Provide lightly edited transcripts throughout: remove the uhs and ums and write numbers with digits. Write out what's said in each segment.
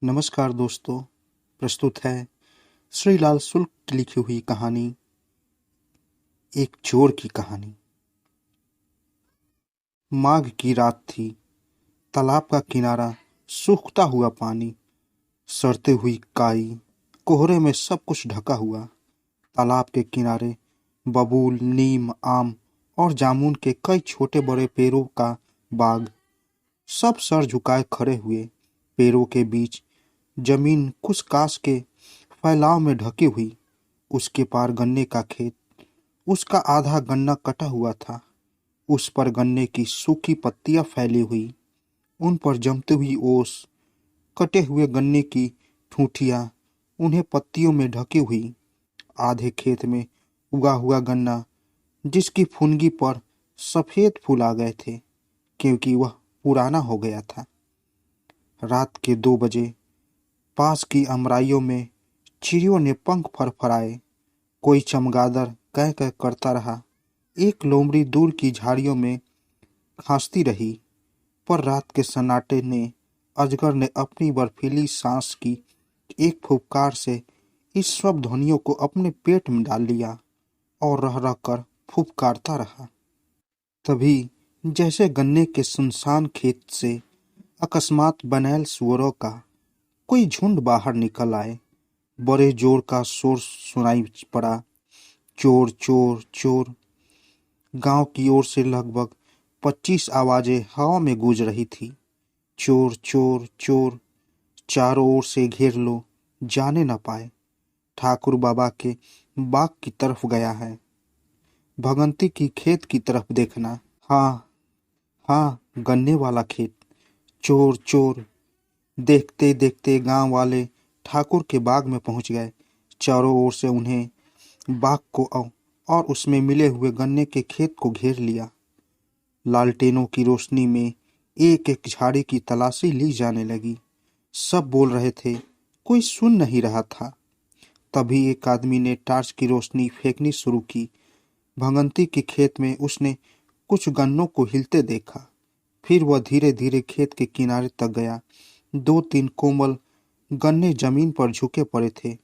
नमस्कार दोस्तों। प्रस्तुत है श्रीलाल शुक्ल की लिखी हुई कहानी, एक चोर की कहानी। माघ की रात थी। तालाब का किनारा, सूखता हुआ पानी, सड़ती हुई काई, कोहरे में सब कुछ ढका हुआ। तालाब के किनारे बबूल, नीम, आम और जामुन के कई छोटे बड़े पेड़ों का बाग, सब सर झुकाए खड़े हुए। पेड़ों के बीच जमीन कुछ कांच के फैलाव में ढकी हुई। उसके पार गन्ने का खेत, उसका आधा गन्ना कटा हुआ था। उस पर गन्ने की सूखी पत्तियां फैली हुई, उन पर जमती हुई ओस, कटे हुए गन्ने की ठूठियां उन्हें पत्तियों में ढकी हुई। आधे खेत में उगा हुआ गन्ना, जिसकी फुनगी पर सफेद फूल आ गए थे क्योंकि वह पुराना हो गया था। रात के 2 बजे पास की अमराइयों में चिड़ियों ने पंख फड़फड़ाए। कोई चमगादड़ कह कह करता रहा। एक लोमड़ी दूर की झाड़ियों में खांसती रही। पर रात के सन्नाटे ने, अजगर ने अपनी बर्फीली सांस की एक फुफकार से इस सब ध्वनियों को अपने पेट में डाल लिया और रह रह कर फुफकारता रहा। तभी जैसे गन्ने के सुनसान खेत से अकस्मात बनैल सुअरों का कोई झुंड बाहर निकल आए। बड़े जोर का शोर सुनाई पड़ा, चोर चोर चोर। गांव की ओर से लगभग 25 आवाजें हवा में गूंज रही थी। चोर चोर चोर, चारों ओर से घेर लो, जाने न पाए। ठाकुर बाबा के बाग की तरफ गया है, भगंती की खेत की तरफ देखना। हाँ हाँ, गन्ने वाला खेत। चोर चोर। देखते देखते गांव वाले ठाकुर के बाग में पहुंच गए। चारों ओर से उन्हें बाग को और उसमें मिले हुए गन्ने के खेत को घेर लिया। लालटेनों की रोशनी में एक एक झाड़ी की तलाशी ली जाने लगी। सब बोल रहे थे, कोई सुन नहीं रहा था। तभी एक आदमी ने टार्च की रोशनी फेंकनी शुरू की। भगंती के खेत में उसने कुछ गन्नों को हिलते देखा। फिर वह धीरे धीरे खेत के किनारे तक गया। 2-3 कोमल गन्ने जमीन पर झुके पड़े थे।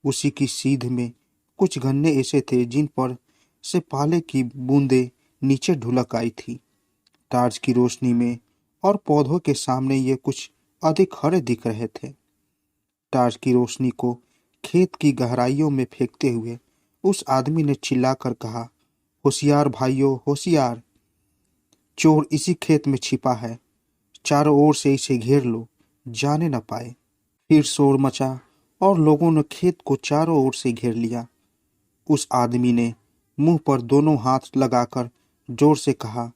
उसी की सीध में कुछ गन्ने ऐसे थे जिन पर से पाले की बूंदें नीचे ढुलक आई थी। टार्च की रोशनी में और पौधों के सामने ये कुछ अधिक हरे दिख रहे थे। टार्च की रोशनी को खेत की गहराइयों में फेंकते हुए उस आदमी ने चिल्लाकर कहा, होशियार भाइयों, होशियार! चोर इसी खेत में छिपा है। चारों ओर से इसे घेर लो, जाने न पाए। फिर शोर मचा और लोगों ने खेत को चारों ओर से घेर लिया। उस आदमी ने मुंह पर दोनों हाथ लगाकर जोर से कहा,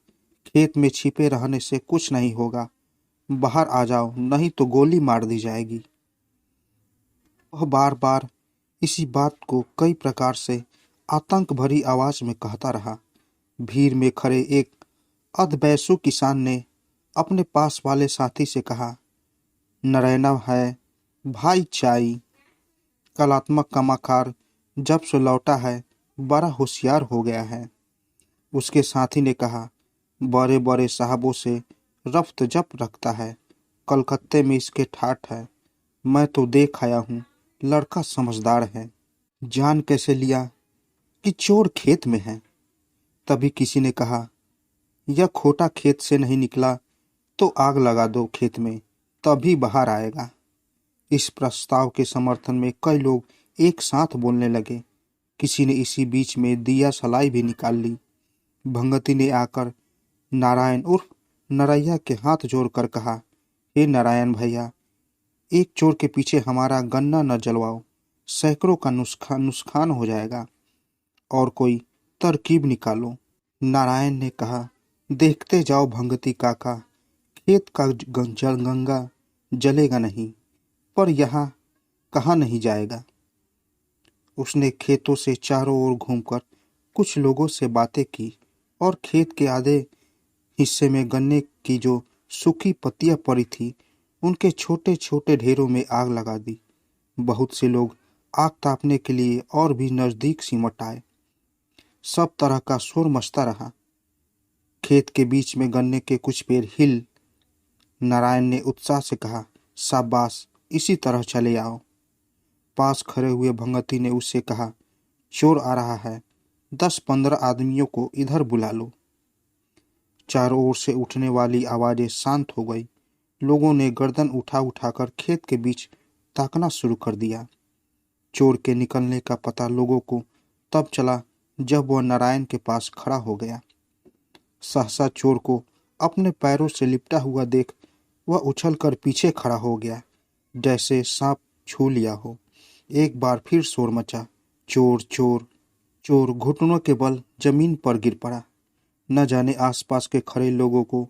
खेत में छिपे रहने से कुछ नहीं होगा, बाहर आ जाओ, नहीं तो गोली मार दी जाएगी। वह बार बार इसी बात को कई प्रकार से आतंक भरी आवाज में कहता रहा। भीड़ में खड़े एक अधबैसु किसान ने अपने पास वाले साथी से कहा, नारायणा है भाई चाई, कलात्मक कमाकार जब से लौटा है बड़ा होशियार हो गया है। उसके साथी ने कहा, बड़े बड़े साहबों से रफ्त जब रखता है, कलकत्ते में इसके ठाठ है। मैं तो देख आया हूँ, लड़का समझदार है। जान कैसे लिया कि चोर खेत में है? तभी किसी ने कहा, यह खोटा खेत से नहीं निकला तो आग लगा दो खेत में, तभी बाहर आएगा। इस प्रस्ताव के समर्थन में कई लोग एक साथ बोलने लगे। किसी ने इसी बीच में दिया सलाई भी निकाल ली। भंगती ने आकर नारायण उर्फ नरैया के हाथ जोड़कर कहा, हे नारायण भैया, एक चोर के पीछे हमारा गन्ना न जलवाओ, सैकड़ों का नुकसान हो जाएगा, और कोई तरकीब निकालो। नारायण ने कहा, देखते जाओ भंगती काका, खेत का गंगा जलेगा नहीं, पर यहाँ कहाँ नहीं जाएगा। उसने खेतों से चारों ओर घूमकर कुछ लोगों से बातें की और खेत के आधे हिस्से में गन्ने की जो सूखी पत्तियां पड़ी थी, उनके छोटे छोटे ढेरों में आग लगा दी। बहुत से लोग आग तापने के लिए और भी नजदीक सिमट आए। सब तरह का शोर मचता रहा। खेत के बीच में गन्ने के कुछ पेड़ हिल। नारायण ने उत्साह से कहा, शाबाश, इसी तरह चले आओ। पास खड़े हुए भंगती ने उससे कहा, चोर आ रहा है, 10-15 आदमियों को इधर बुला लो। चारों ओर से उठने वाली आवाजें शांत हो गई। लोगों ने गर्दन उठा उठाकर खेत के बीच ताकना शुरू कर दिया। चोर के निकलने का पता लोगों को तब चला जब वह नारायण के पास खड़ा हो गया। सहसा चोर को अपने पैरों से लिपटा हुआ देख वह उछलकर पीछे खड़ा हो गया, जैसे सांप छू लिया हो। एक बार फिर शोर मचा, चोर चोर। चोर घुटनों के बल जमीन पर गिर पड़ा। न जाने आसपास के खड़े लोगों को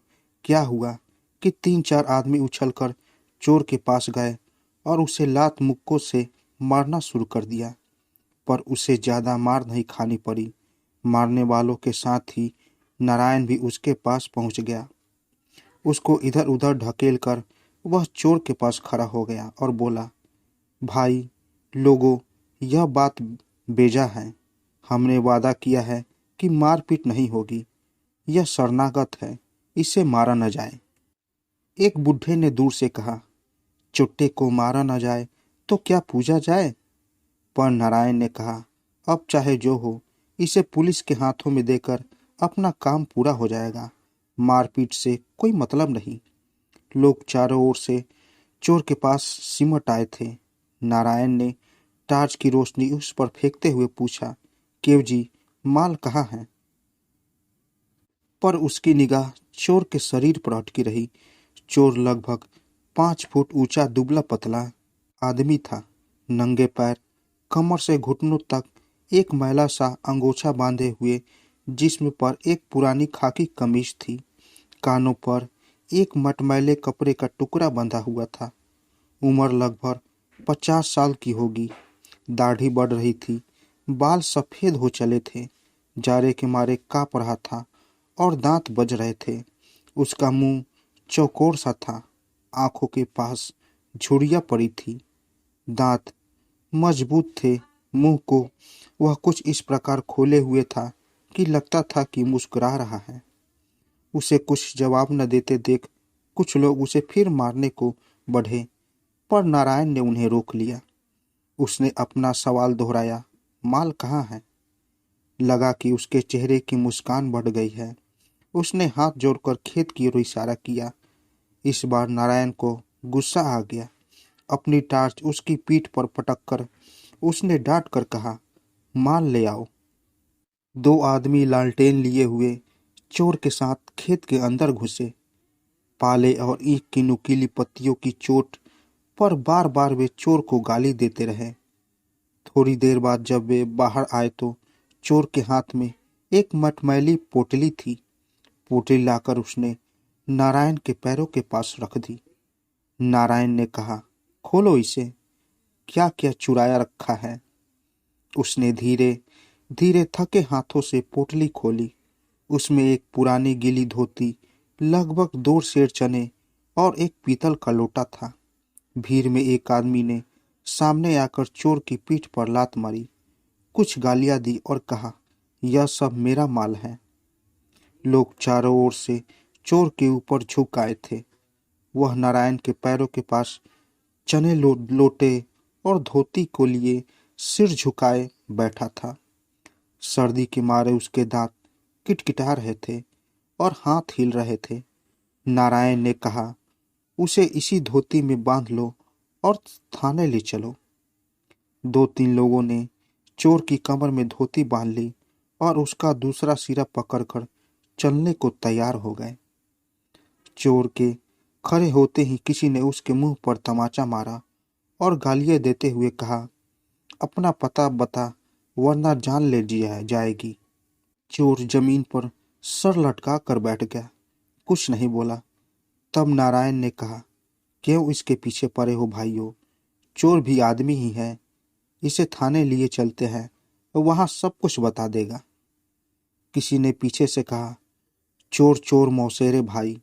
क्या हुआ कि 3-4 आदमी उछलकर चोर के पास गए और उसे लात मुक्कों से मारना शुरू कर दिया। पर उसे ज्यादा मार नहीं खानी पड़ी। मारने वालों के साथ ही नारायण भी उसके पास पहुंच गया। उसको इधर उधर ढकेल कर वह चोर के पास खड़ा हो गया और बोला, भाई लोगों, यह बात बेजा है। हमने वादा किया है कि मारपीट नहीं होगी। यह शरणागत है, इसे मारा न जाए। एक बुढ़े ने दूर से कहा, चुट्टे को मारा न जाए तो क्या पूजा जाए? पर नारायण ने कहा, अब चाहे जो हो, इसे पुलिस के हाथों में देकर अपना काम पूरा हो जाएगा। मारपीट से कोई मतलब नहीं। लोग चारों ओर से चोर के पास सिमट आए थे। नारायण ने टार्च की रोशनी उस पर फेंकते हुए पूछा, केव जी, माल कहाँ है? पर उसकी निगाह चोर के शरीर पर अटकी रही। चोर लगभग 5 फुट ऊंचा दुबला पतला आदमी था। नंगे पैर, कमर से घुटनों तक एक मैला सा अंगोछा बांधे हुए, जिस्म पर एक पुरानी खाकी कमीज थी। कानों पर एक मटमैले कपड़े का टुकड़ा बंधा हुआ था। उम्र लगभग 50 साल की होगी। दाढ़ी बढ़ रही थी, बाल सफेद हो चले थे, जाड़े के मारे काँप रहा था और दांत बज रहे थे। उसका मुंह चौकोर सा था, आंखों के पास झुर्रियां पड़ी थी, दांत मजबूत थे। मुंह को वह कुछ इस प्रकार खोले हुए था कि लगता था कि मुस्कुरा रहा है। उसे कुछ जवाब न देते देख कुछ लोग उसे फिर मारने को बढ़े, पर नारायण ने उन्हें रोक लिया। उसने अपना सवाल दोहराया, माल कहाँ है? लगा कि उसके चेहरे की मुस्कान बढ़ गई है। उसने हाथ जोड़कर खेत की ओर इशारा किया। इस बार नारायण को गुस्सा आ गया। अपनी टार्च उसकी पीठ पर पटक कर उसने डांट कर कहा, माल ले आओ। 2 आदमी लालटेन लिए हुए चोर के साथ खेत के अंदर घुसे। पाले और ईंट की नुकीली पत्तियों की चोट पर बार बार वे चोर को गाली देते रहे। थोड़ी देर बाद जब वे बाहर आए तो चोर के हाथ में एक मटमैली पोटली थी। पोटली लाकर उसने नारायण के पैरों के पास रख दी। नारायण ने कहा, खोलो इसे, क्या क्या चुराया रखा है? उसने धीरे धीरे थके हाथों से पोटली खोली। उसमें एक पुरानी गीली धोती, लगभग 2 सेर चने और एक पीतल का लोटा था। भीड़ में एक आदमी ने सामने आकर चोर की पीठ पर लात मारी, कुछ गालियां दी और कहा, यह सब मेरा माल है। लोग चारों ओर से चोर के ऊपर झुक आए थे। वह नारायण के पैरों के पास चने लोटे और धोती को लिए सिर झुकाए बैठा था। सर्दी के मारे उसके दांत किटकिटा रहे थे और हाथ हिल रहे थे। नारायण ने कहा, उसे इसी धोती में बांध लो और थाने ले चलो। 2-3 लोगों ने चोर की कमर में धोती बांध ली और उसका दूसरा सिरा पकड़कर चलने को तैयार हो गए। चोर के खड़े होते ही किसी ने उसके मुंह पर तमाचा मारा और गालियां देते हुए कहा, अपना पता बता वरना जान ले जाएगी। चोर जमीन पर सर लटका कर बैठ गया, कुछ नहीं बोला। तब नारायण ने कहा, क्यों इसके पीछे पड़े हो भाइयों? चोर भी आदमी ही है, इसे थाने लिए चलते हैं, वहां सब कुछ बता देगा। किसी ने पीछे से कहा, चोर चोर मौसेरे भाई।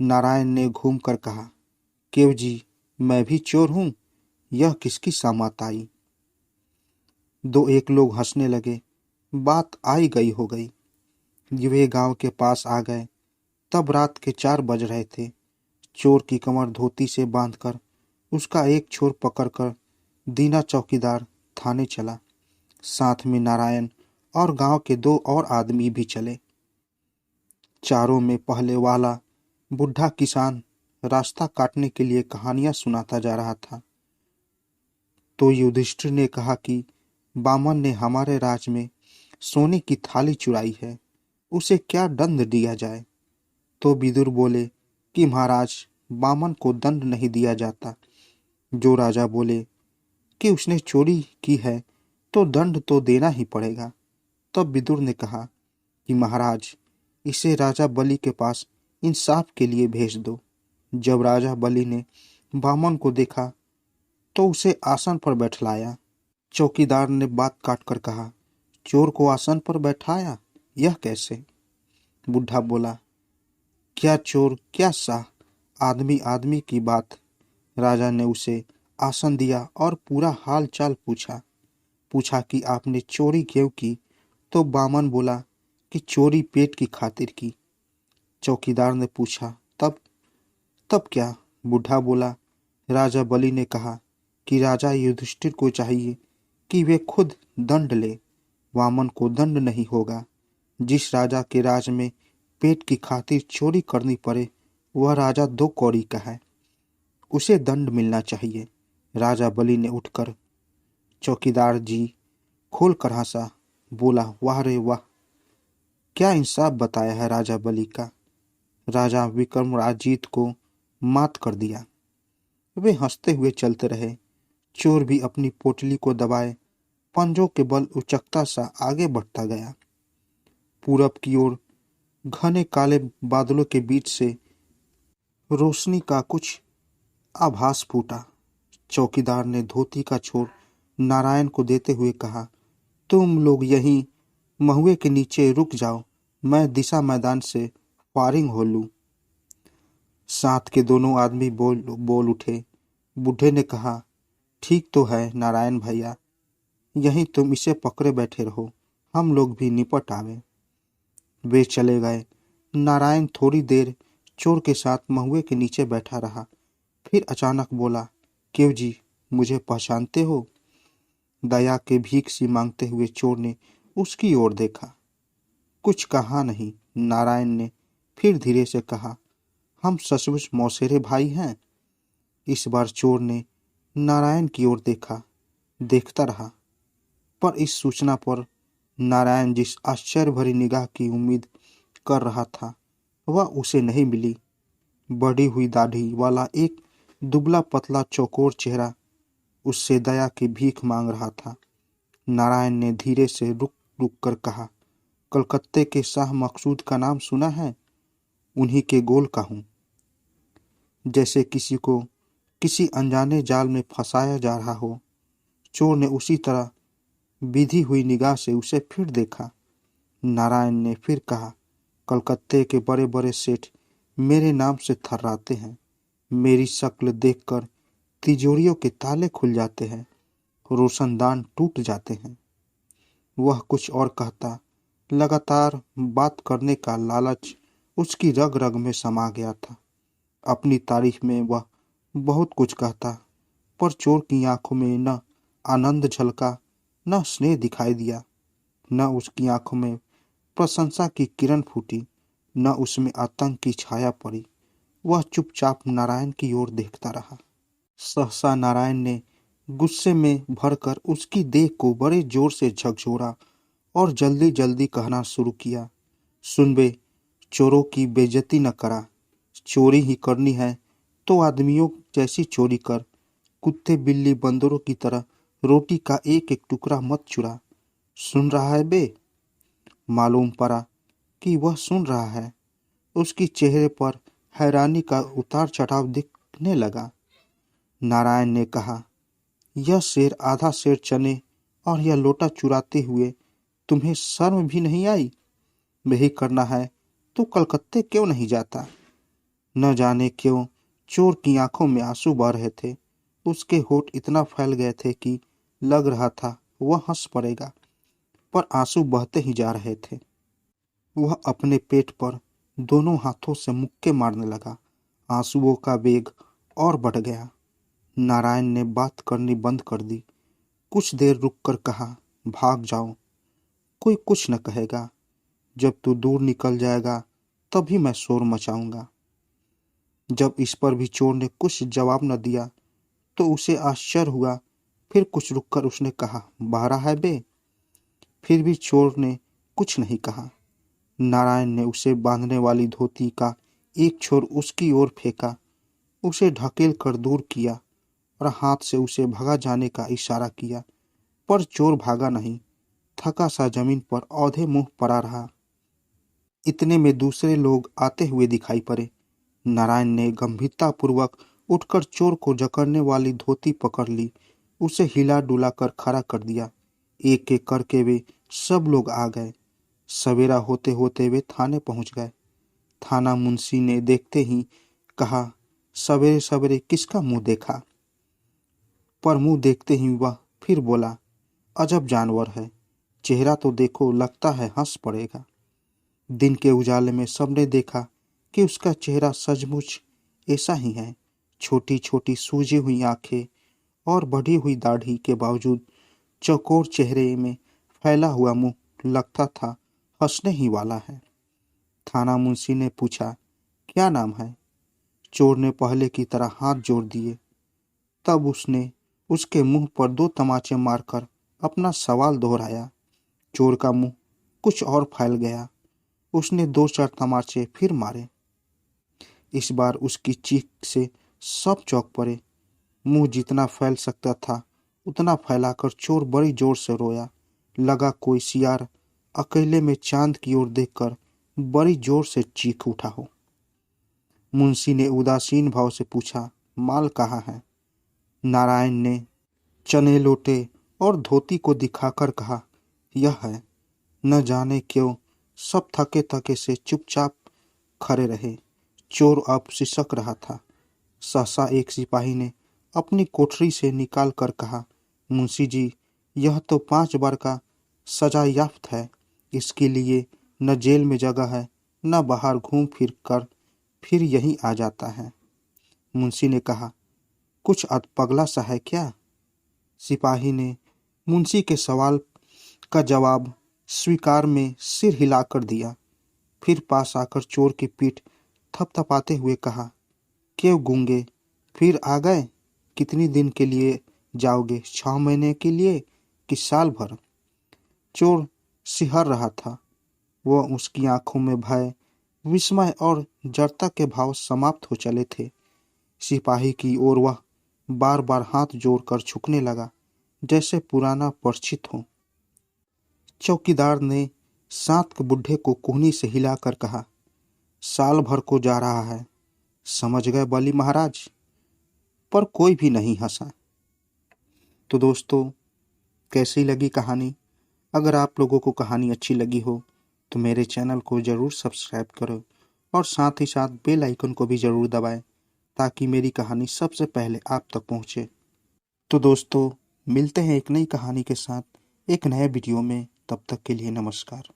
नारायण ने घूम कर कहा, केव जी, मैं भी चोर हूं, यह किसकी सामत आई? 2-1 लोग हंसने लगे। बात आई गई हो गई। वे गांव के पास आ गए। तब रात के 4 बज रहे थे। चोर की कमर धोती से बांधकर उसका एक छोर पकड़कर दीना चौकीदार थाने चला। साथ में नारायण और गांव के 2 और आदमी भी चले। चारों में पहले वाला बुढ़ा किसान रास्ता काटने के लिए कहानियां सुनाता जा रहा था। तो युधिष्ठिर ने कहा कि बामन ने हमारे राज में सोने की थाली चुराई है, उसे क्या दंड दिया जाए। तो विदुर बोले कि महाराज, बामन को दंड नहीं दिया जाता। जो राजा बोले कि उसने चोरी की है तो दंड तो देना ही पड़ेगा। तब विदुर ने कहा कि महाराज, इसे राजा बलि के पास इंसाफ के लिए भेज दो। जब राजा बलि ने बामन को देखा तो उसे आसन पर बैठलाया। चौकीदार ने बात काट कर कहा, चोर को आसन पर बैठाया, यह कैसे। बुढ़ा बोला, क्या चोर क्या साह, आदमी आदमी की बात। राजा ने उसे आसन दिया और पूरा हाल चाल पूछा। पूछा कि आपने चोरी क्यों की। तो बामन बोला कि चोरी पेट की खातिर की। चौकीदार ने पूछा, तब तब क्या। बुढ़ा बोला, राजा बलि ने कहा कि राजा युधिष्ठिर को चाहिए कि वे खुद दंड ले, वामन को दंड नहीं होगा। जिस राजा के राज में पेट की खातिर चोरी करनी पड़े वह राजा 2 कौड़ी का है, उसे दंड मिलना चाहिए। राजा बलि ने उठकर चौकीदार जी खोल कर हंसा। बोला, वाह रे वाह, क्या इंसाफ बताया है राजा बलि का। राजा विक्रमाजीत को मात कर दिया। वे हंसते हुए चलते रहे। चोर भी अपनी पोटली को दबाए पंजों के बल उचकता सा आगे बढ़ता गया। पूरब की ओर घने काले बादलों के बीच से रोशनी का कुछ आभास फूटा। चौकीदार ने धोती का छोर नारायण को देते हुए कहा, तुम लोग यहीं महुए के नीचे रुक जाओ, मैं दिशा मैदान से फायरिंग हो लूं। साथ के दोनों आदमी बोल उठे। बूढ़े ने कहा, ठीक तो है नारायण भैया, यहीं तुम इसे पकड़े बैठे रहो, हम लोग भी निपट आवे। वे चले गए। नारायण थोड़ी देर चोर के साथ महुए के नीचे बैठा रहा। फिर अचानक बोला, क्यों जी, मुझे पहचानते हो। दया के भीख सी मांगते हुए चोर ने उसकी ओर देखा। कुछ कहा नहीं। नारायण ने फिर धीरे से कहा, हम सचमुच मौसेरे भाई हैं। इस बार चोर ने नारायण की ओर देखा, देखता रहा, पर इस सूचना पर नारायण जिस आश्चर्य भरी निगाह की उम्मीद कर रहा था वह उसे नहीं मिली। बढ़ी हुई दाढ़ी वाला एक दुबला पतला चौकोर चेहरा उससे दया की भीख मांग रहा था। नारायण ने धीरे से रुक रुक कर कहा, कलकत्ते के शाह मकसूद का नाम सुना है, उन्हीं के गोल का हूँ। जैसे किसी को किसी अनजाने जाल में फंसाया जा रहा हो। चोर ने उसी तरह विधी हुई निगाह से उसे फिर देखा। नारायण ने फिर कहा, कलकत्ते के बड़े बड़े सेठ मेरे नाम से थर्राते हैं। मेरी शक्ल देखकर तिजोरियों के ताले खुल जाते हैं, रोशनदान टूट जाते हैं। वह कुछ और कहता, लगातार बात करने का लालच उसकी रग रग में समा गया था। अपनी तारीफ में वह बहुत कुछ कहता, पर चोर की आंखों में न आनंद झलका, न स्नेह दिखाई दिया, न उसकी आंखों में प्रशंसा की किरण फूटी, न उसमें आतंक की छाया पड़ी। वह चुपचाप नारायण की ओर देखता रहा। सहसा नारायण ने गुस्से में भरकर उसकी देह को बड़े जोर से झकझोरा और जल्दी जल्दी कहना शुरू किया, सुन बे, चोरों की बेइज्जती न करा। चोरी ही करनी है तो आदमियों जैसी चोरी कर, कुत्ते बिल्ली बंदरों की तरह रोटी का एक एक टुकड़ा मत चुरा। सुन रहा है बे। मालूम पड़ा कि वह सुन रहा है। उसकी चेहरे पर हैरानी का उतार चढ़ाव दिखने लगा। नारायण ने कहा, यह शेर आधा शेर चने और यह लोटा चुराते हुए तुम्हें शर्म भी नहीं आई। यही करना है तो कलकत्ते क्यों नहीं जाता। न जाने क्यों चोर की आंखों में आंसू बह रहे थे। उसके होठ इतना फैल गए थे कि लग रहा था वह हंस पड़ेगा, पर आंसू बहते ही जा रहे थे। वह अपने पेट पर दोनों हाथों से मुक्के मारने लगा। आंसुओं का वेग और बढ़ गया। नारायण ने बात करनी बंद कर दी। कुछ देर रुककर कहा, भाग जाओ, कोई कुछ न कहेगा। जब तू दूर निकल जाएगा तभी मैं शोर मचाऊंगा। जब इस पर भी चोर ने कुछ जवाब न दिया तो उसे आश्चर्य हुआ। फिर कुछ रुककर उसने कहा, बारह है बे। फिर भी चोर ने कुछ नहीं कहा। नारायण ने उसे बांधने वाली धोती का एक छोर उसकी ओर फेंका, उसे ढकेल कर दूर किया और हाथ से उसे भगा जाने का इशारा किया, पर चोर भागा नहीं। थका सा जमीन पर औधे मुंह पड़ा रहा। इतने में दूसरे लोग आते हुए दिखाई पड़े। नारायण ने गंभीरतापूर्वक उठकर चोर को जकड़ने वाली धोती पकड़ ली, उसे हिला डुला कर खड़ा कर दिया। एक एक करके वे सब लोग आ गए। सवेरा होते होते वे थाने पहुंच गए। थाना मुंशी ने देखते ही कहा, सवेरे सवेरे किसका मुंह देखा? पर मुंह देखते ही वह फिर बोला, अजब जानवर है, चेहरा तो देखो, लगता है हंस पड़ेगा। दिन के उजाले में सबने देखा कि उसका चेहरा सचमुच ऐसा ही है। छोटी छोटी सूजी हुई आंखें और बढ़ी हुई दाढ़ी के बावजूद चौकोर चेहरे में फैला हुआ मुंह लगता था हंसने ही वाला है। थाना मुंशी ने पूछा, क्या नाम है? चोर ने पहले की तरह हाथ जोड़ दिए। तब उसने उसके मुंह पर दो तमाचे मारकर अपना सवाल दोहराया। चोर का मुंह कुछ और फैल गया। उसने दो चार तमाचे फिर मारे। इस बार उसकी चीख से सब चौंक पड़े। मुंह जितना फैल सकता था उतना फैलाकर चोर बड़ी जोर से रोया। लगा कोई सियार अकेले में चांद की ओर देखकर बड़ी जोर से चीख उठा हो। मुंशी ने उदासीन भाव से पूछा, माल कहाँ है? नारायण ने चने लोटे और धोती को दिखाकर कहा, यह है। न जाने क्यों सब थके थके से चुपचाप खड़े रहे। चोर अब सिसक रहा था। सहसा एक सिपाही ने अपनी कोठरी से निकाल कर कहा, मुंशी जी, यह तो 5 बार का सजा याफ्त है। इसके लिए न जेल में जगह है, न बाहर घूम फिर कर फिर यहीं आ जाता है। मुंशी ने कहा, कुछ अधपगला सा है क्या? सिपाही ने मुंशी के सवाल का जवाब स्वीकार में सिर हिलाकर दिया। फिर पास आकर चोर की पीठ थपथपाते हुए कहा, क्यों गूंगे, फिर आ गए? कितनी दिन के लिए जाओगे? 6 महीने के लिए कि साल भर? चोर सिहर रहा था। वह उसकी आंखों में भय, विस्मय और जड़ता के भाव समाप्त हो चले थे। सिपाही की ओर वह बार बार हाथ जोड़कर झुकने लगा, जैसे पुराना परिचित हो। चौकीदार ने सात के बुढ़े को कोहनी से हिलाकर कहा, साल भर को जा रहा है, समझ गए बली महाराज? पर कोई भी नहीं हंसा। तो दोस्तों, कैसी लगी कहानी? अगर आप लोगों को कहानी अच्छी लगी हो तो मेरे चैनल को ज़रूर सब्सक्राइब करो और साथ ही साथ बेल आइकन को भी ज़रूर दबाएं ताकि मेरी कहानी सबसे पहले आप तक पहुंचे। तो दोस्तों, मिलते हैं एक नई कहानी के साथ एक नए वीडियो में। तब तक के लिए नमस्कार।